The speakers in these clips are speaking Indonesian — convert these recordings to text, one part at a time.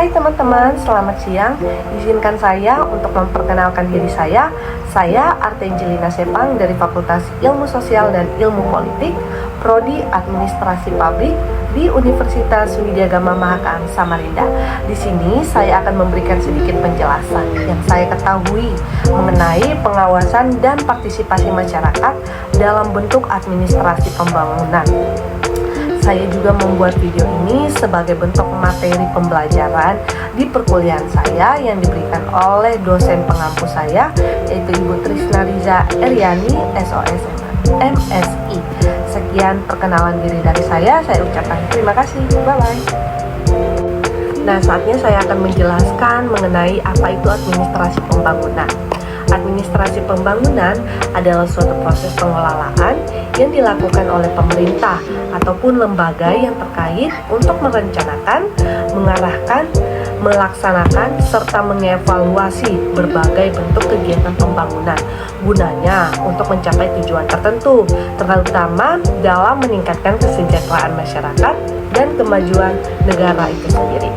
Hai teman-teman, selamat siang. Izinkan saya untuk memperkenalkan diri saya. Saya Artenjelina Sepang dari Fakultas Ilmu Sosial dan Ilmu Politik, Prodi Administrasi Publik di Universitas Widya Gama Mahaka Samarinda. Di sini saya akan memberikan sedikit penjelasan yang saya ketahui mengenai pengawasan dan partisipasi masyarakat dalam bentuk administrasi pembangunan. Saya juga membuat video ini sebagai bentuk materi pembelajaran di perkuliahan saya yang diberikan oleh dosen pengampu saya, yaitu Ibu Trisna Riza Eryani, SOS MSI. Sekian perkenalan diri dari saya ucapkan terima kasih, bye-bye. Nah, saatnya saya akan menjelaskan mengenai apa itu administrasi pembangunan. Administrasi pembangunan adalah suatu proses pengelolaan yang dilakukan oleh pemerintah ataupun lembaga yang terkait untuk merencanakan, mengarahkan, melaksanakan, serta mengevaluasi berbagai bentuk kegiatan pembangunan gunanya untuk mencapai tujuan tertentu, terutama dalam meningkatkan kesejahteraan masyarakat dan kemajuan negara itu sendiri.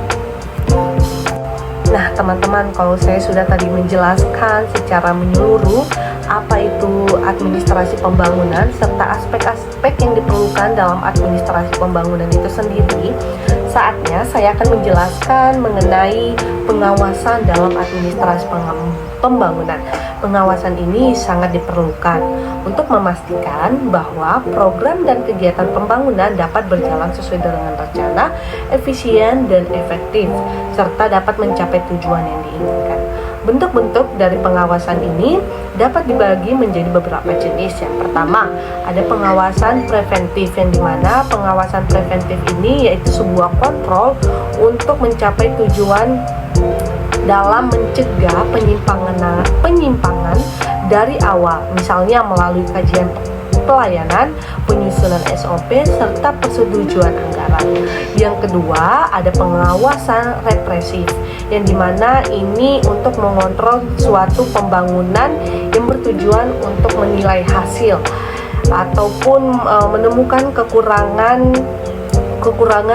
Nah teman-teman, kalau saya sudah tadi menjelaskan secara menyeluruh apa itu administrasi pembangunan serta aspek-aspek yang diperlukan dalam administrasi pembangunan itu sendiri, saatnya saya akan menjelaskan mengenai pengawasan dalam administrasi pembangunan. Pengawasan ini sangat diperlukan untuk memastikan bahwa program dan kegiatan pembangunan dapat berjalan sesuai dengan rencana, efisien dan efektif, serta dapat mencapai tujuan yang diinginkan. Bentuk-bentuk dari pengawasan ini dapat dibagi menjadi beberapa jenis. Yang pertama, ada pengawasan preventif, yang dimana pengawasan preventif ini yaitu sebuah kontrol untuk mencapai tujuan dalam mencegah penyimpangan dari awal, misalnya melalui kajian pelayanan, penyusunan SOP, serta persetujuan anggaran. Yang kedua, ada pengawasan represif, yang dimana ini untuk mengontrol suatu pembangunan yang bertujuan untuk menilai hasil ataupun menemukan kekurangan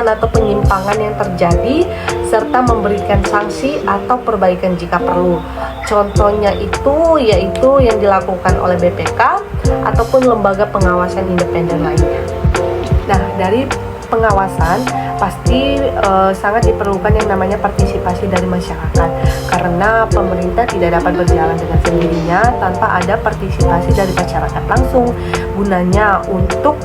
atau penyimpangan yang terjadi serta memberikan sanksi atau perbaikan jika perlu. Contohnya itu yaitu yang dilakukan oleh BPK ataupun lembaga pengawasan independen lainnya. Nah, dari pengawasan pasti sangat diperlukan yang namanya partisipasi dari masyarakat, karena pemerintah tidak dapat berjalan dengan sendirinya tanpa ada partisipasi dari masyarakat langsung, gunanya untuk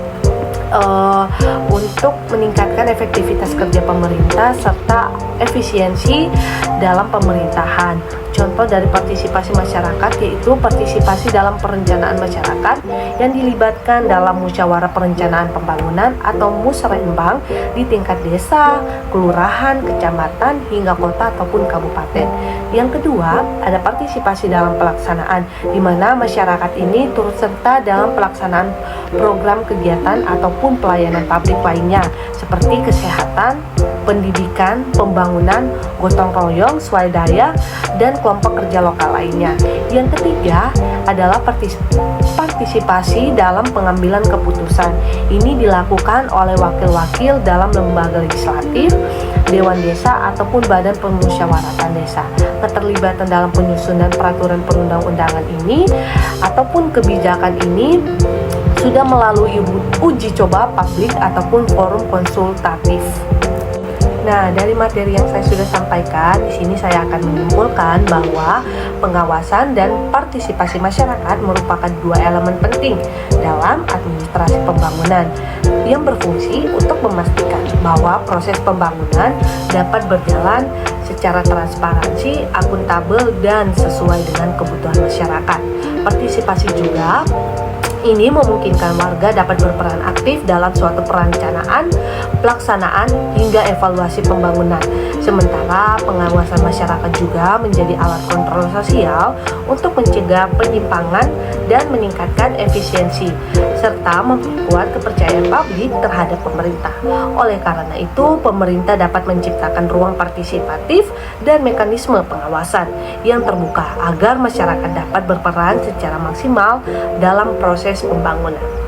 meningkatkan efektivitas kerja pemerintah serta efisiensi dalam pemerintahan. Contoh dari partisipasi masyarakat yaitu partisipasi dalam perencanaan masyarakat yang dilibatkan dalam musyawarah perencanaan pembangunan atau musrenbang di tingkat desa, kelurahan, kecamatan, hingga kota ataupun kabupaten. Yang kedua, ada partisipasi dalam pelaksanaan, di mana masyarakat ini turut serta dalam pelaksanaan program kegiatan ataupun pelayanan publik lainnya seperti kesehatan, pendidikan, pembangunan, gotong royong, swadaya, dan kelompok kerja lokal lainnya. Yang ketiga adalah partisipasi dalam pengambilan keputusan. Ini dilakukan oleh wakil-wakil dalam lembaga legislatif, dewan desa, ataupun badan pemusyawaratan desa. Keterlibatan dalam penyusunan peraturan perundang-undangan ini ataupun kebijakan ini sudah melalui uji coba publik ataupun forum konsultatif. Nah, dari materi yang saya sudah sampaikan, di sini saya akan menyimpulkan bahwa pengawasan dan partisipasi masyarakat merupakan dua elemen penting dalam administrasi pembangunan yang berfungsi untuk memastikan bahwa proses pembangunan dapat berjalan secara transparansi, akuntabel, dan sesuai dengan kebutuhan masyarakat. Partisipasi juga ini memungkinkan warga dapat berperan aktif dalam suatu perencanaan, pelaksanaan, hingga evaluasi pembangunan. Sementara pengawasan masyarakat juga menjadi alat kontrol sosial untuk mencegah penyimpangan dan meningkatkan efisiensi, serta memperkuat kepercayaan publik terhadap pemerintah. Oleh karena itu, pemerintah dapat menciptakan ruang partisipatif dan mekanisme pengawasan yang terbuka agar masyarakat dapat berperan secara maksimal dalam proses pembangunan.